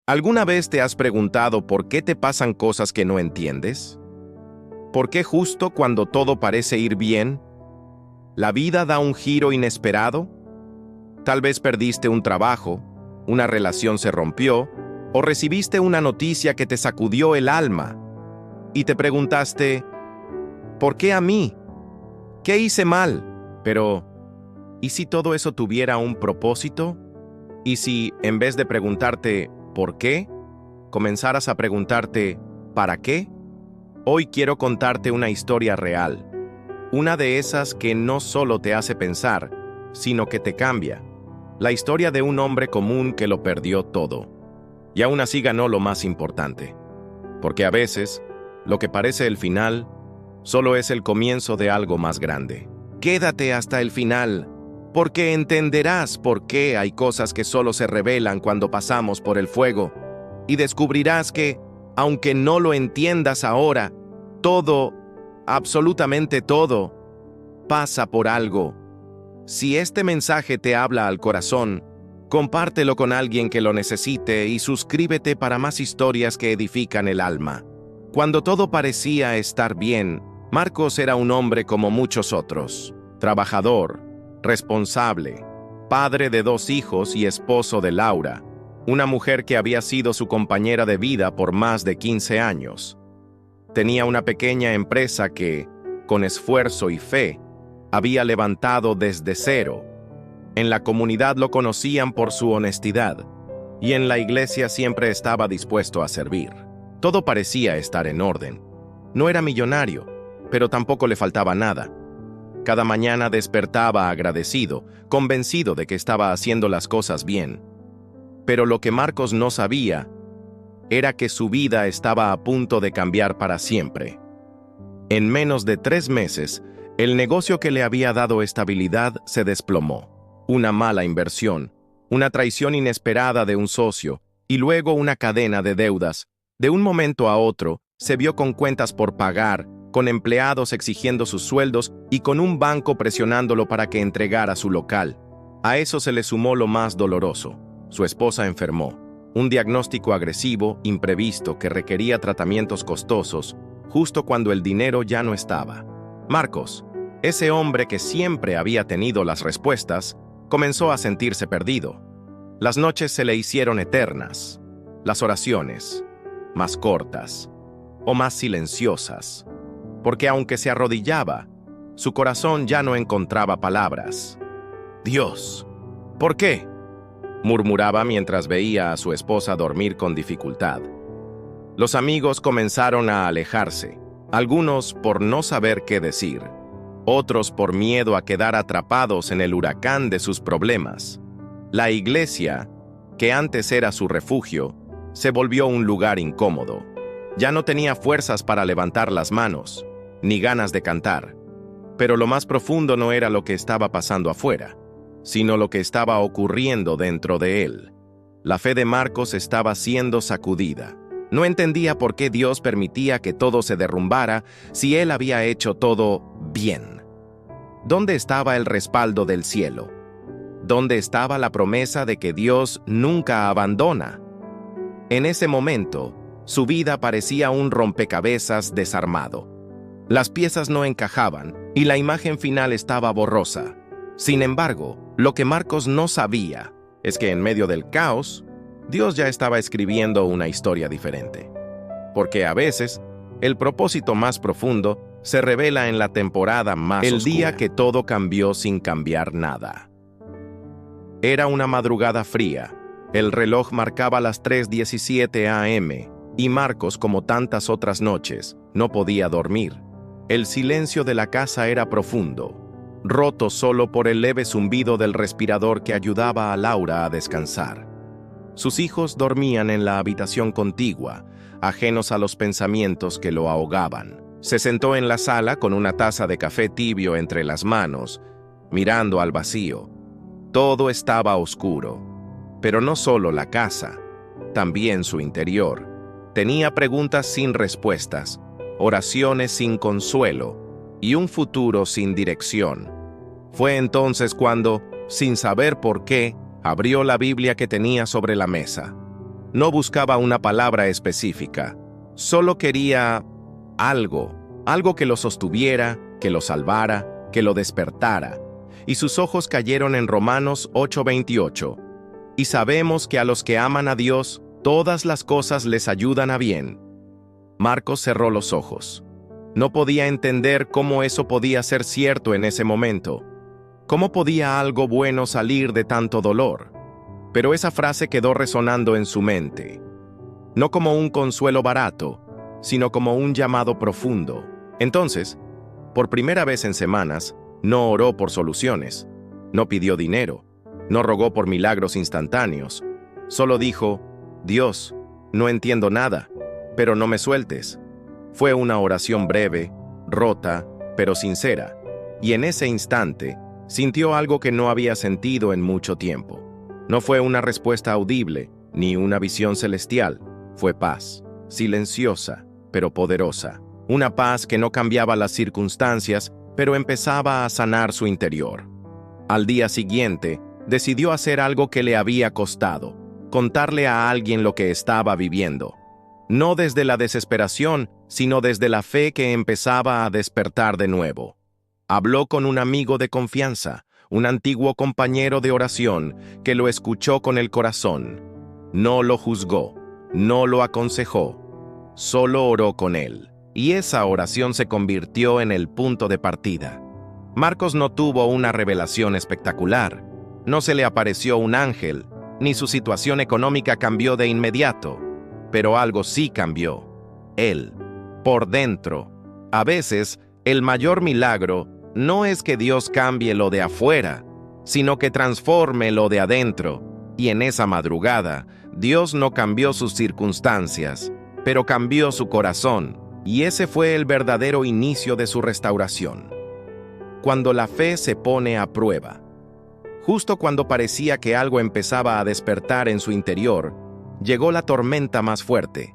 ¿Alguna vez te has preguntado por qué te pasan cosas que no entiendes? ¿Por qué justo cuando todo parece ir bien, la vida da un giro inesperado? Tal vez perdiste un trabajo, una relación se rompió, o recibiste una noticia que te sacudió el alma, y te preguntaste, ¿por qué a mí? ¿Qué hice mal? Pero, ¿y si todo eso tuviera un propósito? ¿Y si, en vez de preguntarte ¿por qué?, comenzaras a preguntarte ¿para qué? Hoy quiero contarte una historia real. Una de esas que no solo te hace pensar, sino que te cambia. La historia de un hombre común que lo perdió todo. Y aún así ganó lo más importante. Porque a veces, lo que parece el final, solo es el comienzo de algo más grande. Quédate hasta el final, porque entenderás por qué hay cosas que solo se revelan cuando pasamos por el fuego, y descubrirás que, aunque no lo entiendas ahora, todo, absolutamente todo, pasa por algo. Si este mensaje te habla al corazón, compártelo con alguien que lo necesite y suscríbete para más historias que edifican el alma. Cuando todo parecía estar bien, Marcos era un hombre como muchos otros, trabajador, responsable, padre de 2 hijos y esposo de Laura, una mujer que había sido su compañera de vida por más de 15 años. Tenía una pequeña empresa que, con esfuerzo y fe, había levantado desde cero. En la comunidad lo conocían por su honestidad, y en la iglesia siempre estaba dispuesto a servir. Todo parecía estar en orden. No era millonario, pero tampoco le faltaba nada. Cada mañana despertaba agradecido, convencido de que estaba haciendo las cosas bien. Pero lo que Marcos no sabía era que su vida estaba a punto de cambiar para siempre. En menos de 3 meses, el negocio que le había dado estabilidad se desplomó. Una mala inversión, una traición inesperada de un socio, y luego una cadena de deudas. De un momento a otro, se vio con cuentas por pagar, con empleados exigiendo sus sueldos y con un banco presionándolo para que entregara su local. A eso se le sumó lo más doloroso. Su esposa enfermó. Un diagnóstico agresivo, imprevisto, que requería tratamientos costosos, justo cuando el dinero ya no estaba. Marcos, ese hombre que siempre había tenido las respuestas, comenzó a sentirse perdido. Las noches se le hicieron eternas, las oraciones, más cortas o más silenciosas, porque aunque se arrodillaba, su corazón ya no encontraba palabras. Dios, ¿por qué?, murmuraba mientras veía a su esposa dormir con dificultad. Los amigos comenzaron a alejarse, algunos por no saber qué decir, otros por miedo a quedar atrapados en el huracán de sus problemas. La iglesia, que antes era su refugio, se volvió un lugar incómodo. Ya no tenía fuerzas para levantar las manos, ni ganas de cantar. Pero lo más profundo no era lo que estaba pasando afuera, sino lo que estaba ocurriendo dentro de él. La fe de Marcos estaba siendo sacudida. No entendía por qué Dios permitía que todo se derrumbara si él había hecho todo bien. ¿Dónde estaba el respaldo del cielo? ¿Dónde estaba la promesa de que Dios nunca abandona? En ese momento, su vida parecía un rompecabezas desarmado. Las piezas no encajaban y la imagen final estaba borrosa. Sin embargo, lo que Marcos no sabía es que en medio del caos, Dios ya estaba escribiendo una historia diferente. Porque a veces, el propósito más profundo se revela en la temporada más oscura. El día que todo cambió sin cambiar nada. Era una madrugada fría. El reloj marcaba las 3:17 a.m. y Marcos, como tantas otras noches, no podía dormir. El silencio de la casa era profundo, roto solo por el leve zumbido del respirador que ayudaba a Laura a descansar. Sus hijos dormían en la habitación contigua, ajenos a los pensamientos que lo ahogaban. Se sentó en la sala con una taza de café tibio entre las manos, mirando al vacío. Todo estaba oscuro, pero no solo la casa, también su interior. Tenía preguntas sin respuestas, oraciones sin consuelo y un futuro sin dirección. Fue entonces cuando, sin saber por qué, abrió la Biblia que tenía sobre la mesa. No buscaba una palabra específica. Solo quería algo que lo sostuviera, que lo salvara, que lo despertara. Y sus ojos cayeron en Romanos 8:28. Y sabemos que a los que aman a Dios, todas las cosas les ayudan a bien. Marcos cerró los ojos. No podía entender cómo eso podía ser cierto en ese momento. ¿Cómo podía algo bueno salir de tanto dolor? Pero esa frase quedó resonando en su mente. No como un consuelo barato, sino como un llamado profundo. Entonces, por primera vez en semanas, no oró por soluciones, no pidió dinero, no rogó por milagros instantáneos. Solo dijo: Dios, no entiendo nada, pero no me sueltes. Fue una oración breve, rota, pero sincera, y en ese instante sintió algo que no había sentido en mucho tiempo. No fue una respuesta audible, ni una visión celestial. Fue paz, silenciosa, pero poderosa. Una paz que no cambiaba las circunstancias, pero empezaba a sanar su interior. Al día siguiente, decidió hacer algo que le había costado: contarle a alguien lo que estaba viviendo. No desde la desesperación, sino desde la fe que empezaba a despertar de nuevo. Habló con un amigo de confianza, un antiguo compañero de oración, que lo escuchó con el corazón. No lo juzgó, no lo aconsejó, solo oró con él. Y esa oración se convirtió en el punto de partida. Marcos no tuvo una revelación espectacular. No se le apareció un ángel, ni su situación económica cambió de inmediato. Pero algo sí cambió. Él, por dentro. A veces, el mayor milagro no es que Dios cambie lo de afuera, sino que transforme lo de adentro. Y en esa madrugada, Dios no cambió sus circunstancias, pero cambió su corazón. Y ese fue el verdadero inicio de su restauración. Cuando la fe se pone a prueba. Justo cuando parecía que algo empezaba a despertar en su interior, llegó la tormenta más fuerte.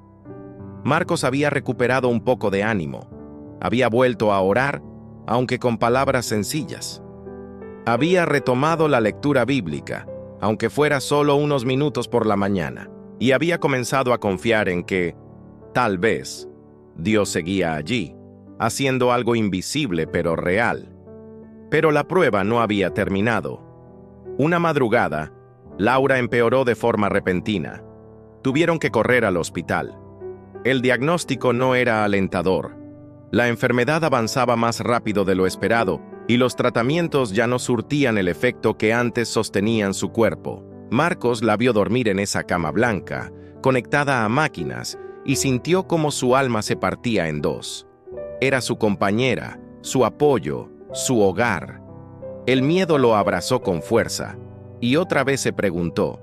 Marcos había recuperado un poco de ánimo. Había vuelto a orar, aunque con palabras sencillas. Había retomado la lectura bíblica, aunque fuera solo unos minutos por la mañana, y había comenzado a confiar en que, tal vez, Dios seguía allí, haciendo algo invisible pero real. Pero la prueba no había terminado. Una madrugada, Laura empeoró de forma repentina. Tuvieron que correr al hospital. El diagnóstico no era alentador. La enfermedad avanzaba más rápido de lo esperado y los tratamientos ya no surtían el efecto que antes sostenían su cuerpo. Marcos la vio dormir en esa cama blanca, conectada a máquinas, y sintió como su alma se partía en dos. Era su compañera, su apoyo, su hogar. El miedo lo abrazó con fuerza, y otra vez se preguntó: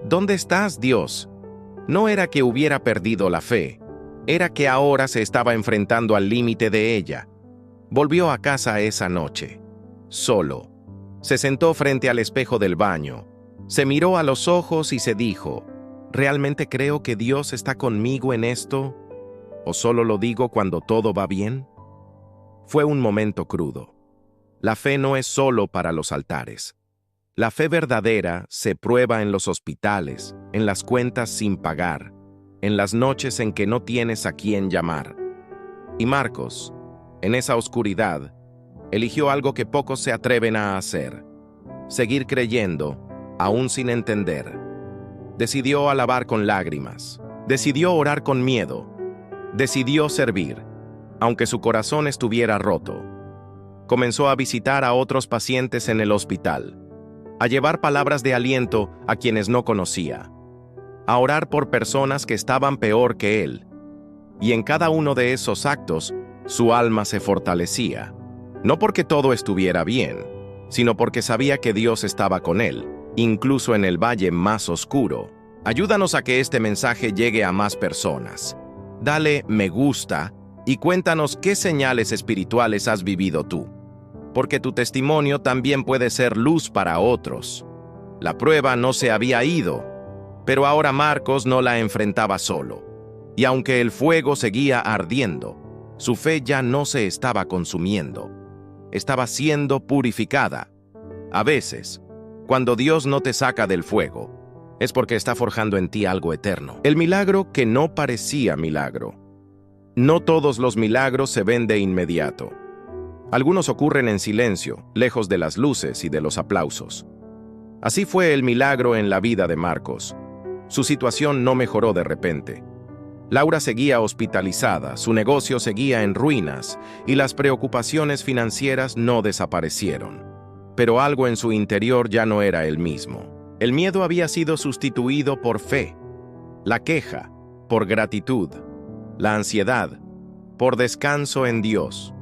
¿dónde estás, Dios? No era que hubiera perdido la fe, era que ahora se estaba enfrentando al límite de ella. Volvió a casa esa noche, solo. Se sentó frente al espejo del baño, se miró a los ojos y se dijo: ¿realmente creo que Dios está conmigo en esto? ¿O solo lo digo cuando todo va bien? Fue un momento crudo. La fe no es solo para los altares. La fe verdadera se prueba en los hospitales, en las cuentas sin pagar, en las noches en que no tienes a quién llamar. Y Marcos, en esa oscuridad, eligió algo que pocos se atreven a hacer: seguir creyendo, aún sin entender. Decidió alabar con lágrimas, decidió orar con miedo, decidió servir, aunque su corazón estuviera roto. Comenzó a visitar a otros pacientes en el hospital, a llevar palabras de aliento a quienes no conocía, a orar por personas que estaban peor que él. Y en cada uno de esos actos, su alma se fortalecía, no porque todo estuviera bien, sino porque sabía que Dios estaba con él, incluso en el valle más oscuro. Ayúdanos a que este mensaje llegue a más personas. Dale me gusta y cuéntanos qué señales espirituales has vivido tú, porque tu testimonio también puede ser luz para otros. La prueba no se había ido, pero ahora Marcos no la enfrentaba solo. Y aunque el fuego seguía ardiendo, su fe ya no se estaba consumiendo, estaba siendo purificada. A veces, cuando Dios no te saca del fuego, es porque está forjando en ti algo eterno. El milagro que no parecía milagro. No todos los milagros se ven de inmediato. Algunos ocurren en silencio, lejos de las luces y de los aplausos. Así fue el milagro en la vida de Marcos. Su situación no mejoró de repente. Laura seguía hospitalizada, su negocio seguía en ruinas y las preocupaciones financieras no desaparecieron. Pero algo en su interior ya no era el mismo. El miedo había sido sustituido por fe, la queja por gratitud, la ansiedad por descanso en Dios.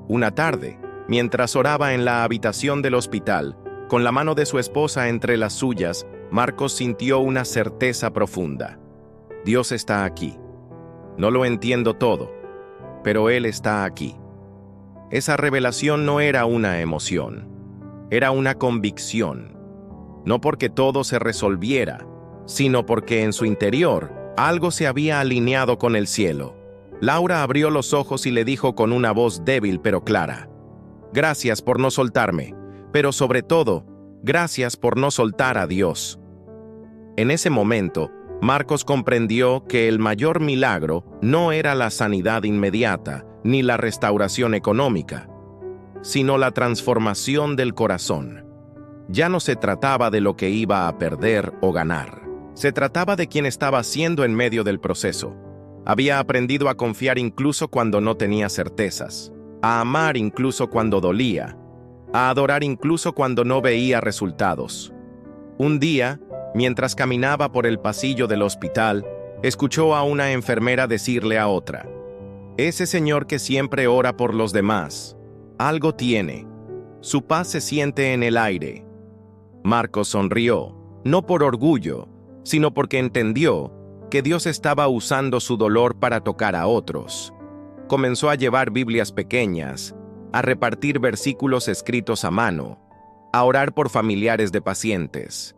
Una tarde, mientras oraba en la habitación del hospital, con la mano de su esposa entre las suyas, Marcos sintió una certeza profunda. Dios está aquí. No lo entiendo todo, pero Él está aquí. Esa revelación no era una emoción, era una convicción. No porque todo se resolviera, sino porque en su interior algo se había alineado con el cielo. Laura abrió los ojos y le dijo con una voz débil pero clara: «Gracias por no soltarme, pero sobre todo, gracias por no soltar a Dios». En ese momento, Marcos comprendió que el mayor milagro no era la sanidad inmediata ni la restauración económica, sino la transformación del corazón. Ya no se trataba de lo que iba a perder o ganar. Se trataba de quien estaba siendo en medio del proceso. Había aprendido a confiar incluso cuando no tenía certezas, a amar incluso cuando dolía, a adorar incluso cuando no veía resultados. Un día, mientras caminaba por el pasillo del hospital, escuchó a una enfermera decirle a otra: «Ese señor que siempre ora por los demás, algo tiene. Su paz se siente en el aire». Marcos sonrió, no por orgullo, sino porque entendió que Dios estaba usando su dolor para tocar a otros. Comenzó a llevar Biblias pequeñas, a repartir versículos escritos a mano, a orar por familiares de pacientes.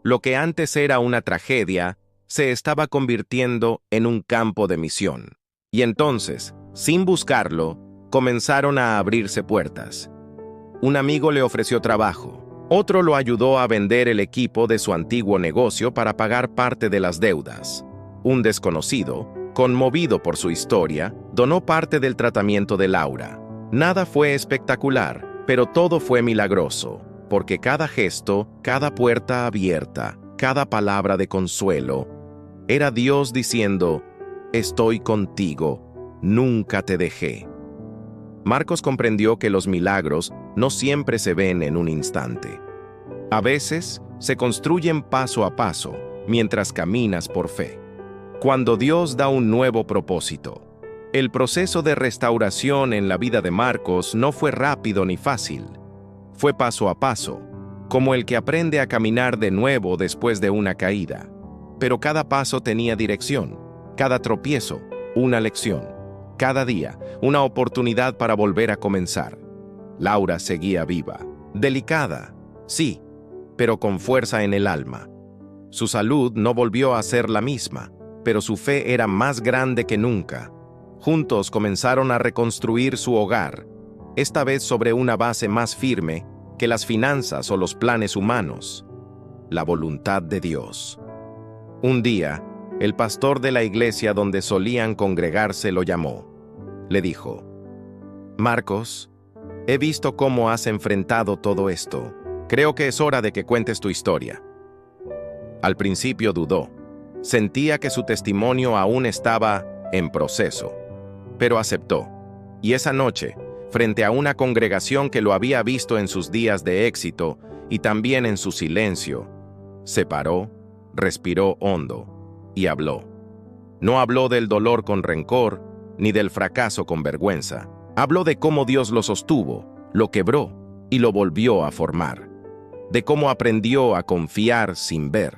Lo que antes era una tragedia se estaba convirtiendo en un campo de misión. Y entonces, sin buscarlo, comenzaron a abrirse puertas. Un amigo le ofreció trabajo. Otro lo ayudó a vender el equipo de su antiguo negocio para pagar parte de las deudas. Un desconocido, conmovido por su historia, donó parte del tratamiento de Laura. Nada fue espectacular, pero todo fue milagroso, porque cada gesto, cada puerta abierta, cada palabra de consuelo, era Dios diciendo: «Estoy contigo, nunca te dejé». Marcos comprendió que los milagros no siempre se ven en un instante. A veces se construyen paso a paso mientras caminas por fe. Cuando Dios da un nuevo propósito. El proceso de restauración en la vida de Marcos no fue rápido ni fácil. Fue paso a paso, como el que aprende a caminar de nuevo después de una caída. Pero cada paso tenía dirección, cada tropiezo, una lección. Cada día, una oportunidad para volver a comenzar. Laura seguía viva, delicada, sí, pero con fuerza en el alma. Su salud no volvió a ser la misma, pero su fe era más grande que nunca. Juntos comenzaron a reconstruir su hogar, esta vez sobre una base más firme que las finanzas o los planes humanos, la voluntad de Dios. Un día, el pastor de la iglesia donde solían congregarse lo llamó. Le dijo: «Marcos, he visto cómo has enfrentado todo esto. Creo que es hora de que cuentes tu historia». Al principio dudó. Sentía que su testimonio aún estaba en proceso, pero aceptó. Y esa noche, frente a una congregación que lo había visto en sus días de éxito y también en su silencio, se paró, respiró hondo y habló. No habló del dolor con rencor, ni del fracaso con vergüenza. Habló de cómo Dios lo sostuvo, lo quebró y lo volvió a formar. De cómo aprendió a confiar sin ver.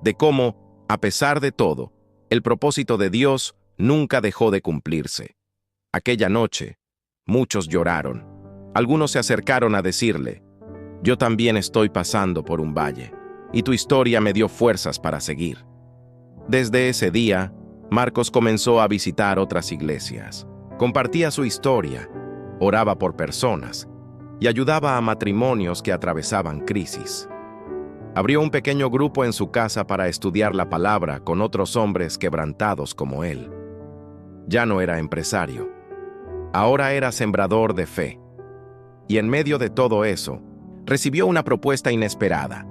De cómo, a pesar de todo, el propósito de Dios nunca dejó de cumplirse. Aquella noche, muchos lloraron. Algunos se acercaron a decirle: «Yo también estoy pasando por un valle, y tu historia me dio fuerzas para seguir». Desde ese día, Marcos comenzó a visitar otras iglesias. Compartía su historia, oraba por personas y ayudaba a matrimonios que atravesaban crisis. Abrió un pequeño grupo en su casa para estudiar la palabra con otros hombres quebrantados como él. Ya no era empresario. Ahora era sembrador de fe. Y en medio de todo eso, recibió una propuesta inesperada.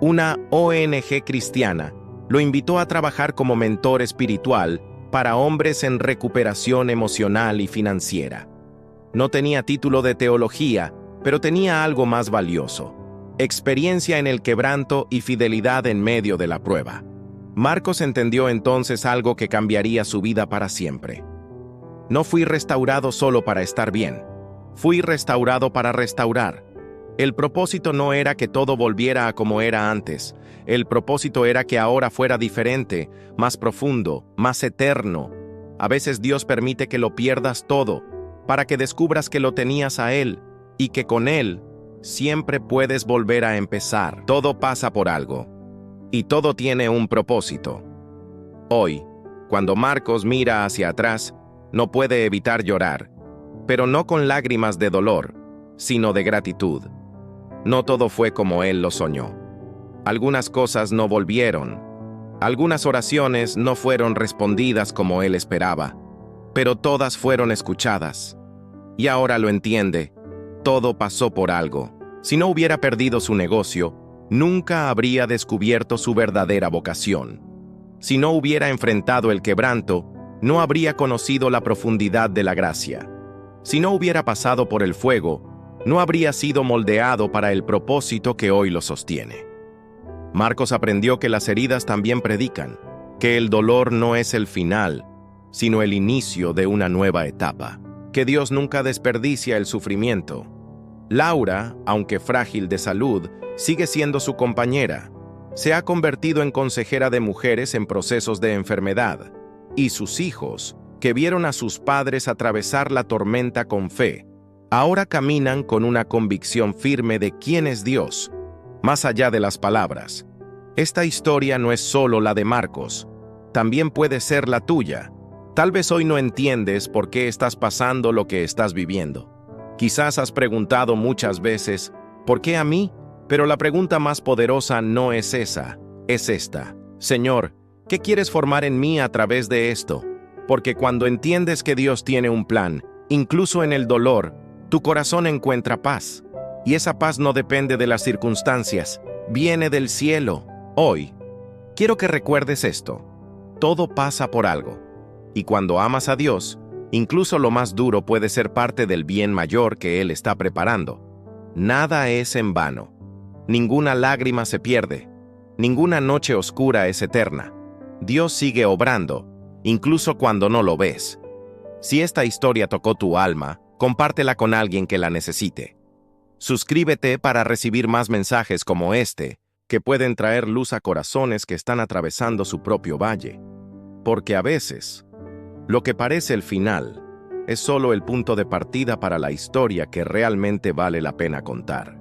Una ONG cristiana lo invitó a trabajar como mentor espiritual para hombres en recuperación emocional y financiera. No tenía título de teología, pero tenía algo más valioso: experiencia en el quebranto y fidelidad en medio de la prueba. Marcos entendió entonces algo que cambiaría su vida para siempre. No fui restaurado solo para estar bien. Fui restaurado para restaurar. El propósito no era que todo volviera a como era antes. El propósito era que ahora fuera diferente, más profundo, más eterno. A veces Dios permite que lo pierdas todo, para que descubras que lo tenías a Él, y que con Él siempre puedes volver a empezar. Todo pasa por algo, y todo tiene un propósito. Hoy, cuando Marcos mira hacia atrás, no puede evitar llorar, pero no con lágrimas de dolor, sino de gratitud. No todo fue como él lo soñó. Algunas cosas no volvieron. Algunas oraciones no fueron respondidas como él esperaba, pero todas fueron escuchadas. Y ahora lo entiende. Todo pasó por algo. Si no hubiera perdido su negocio, nunca habría descubierto su verdadera vocación. Si no hubiera enfrentado el quebranto, no habría conocido la profundidad de la gracia. Si no hubiera pasado por el fuego, no habría sido moldeado para el propósito que hoy lo sostiene. Marcos aprendió que las heridas también predican, que el dolor no es el final, sino el inicio de una nueva etapa, que Dios nunca desperdicia el sufrimiento. Laura, aunque frágil de salud, sigue siendo su compañera. Se ha convertido en consejera de mujeres en procesos de enfermedad, y sus hijos, que vieron a sus padres atravesar la tormenta con fe, ahora caminan con una convicción firme de quién es Dios, más allá de las palabras. Esta historia no es solo la de Marcos, también puede ser la tuya. Tal vez hoy no entiendes por qué estás pasando lo que estás viviendo. Quizás has preguntado muchas veces, ¿por qué a mí? Pero la pregunta más poderosa no es esa, es esta: Señor, ¿qué quieres formar en mí a través de esto? Porque cuando entiendes que Dios tiene un plan, incluso en el dolor, tu corazón encuentra paz. Y esa paz no depende de las circunstancias, viene del cielo. Hoy, quiero que recuerdes esto: todo pasa por algo. Y cuando amas a Dios, incluso lo más duro puede ser parte del bien mayor que Él está preparando. Nada es en vano. Ninguna lágrima se pierde. Ninguna noche oscura es eterna. Dios sigue obrando, incluso cuando no lo ves. Si esta historia tocó tu alma, compártela con alguien que la necesite. Suscríbete para recibir más mensajes como este, que pueden traer luz a corazones que están atravesando su propio valle. Porque a veces, lo que parece el final es solo el punto de partida para la historia que realmente vale la pena contar.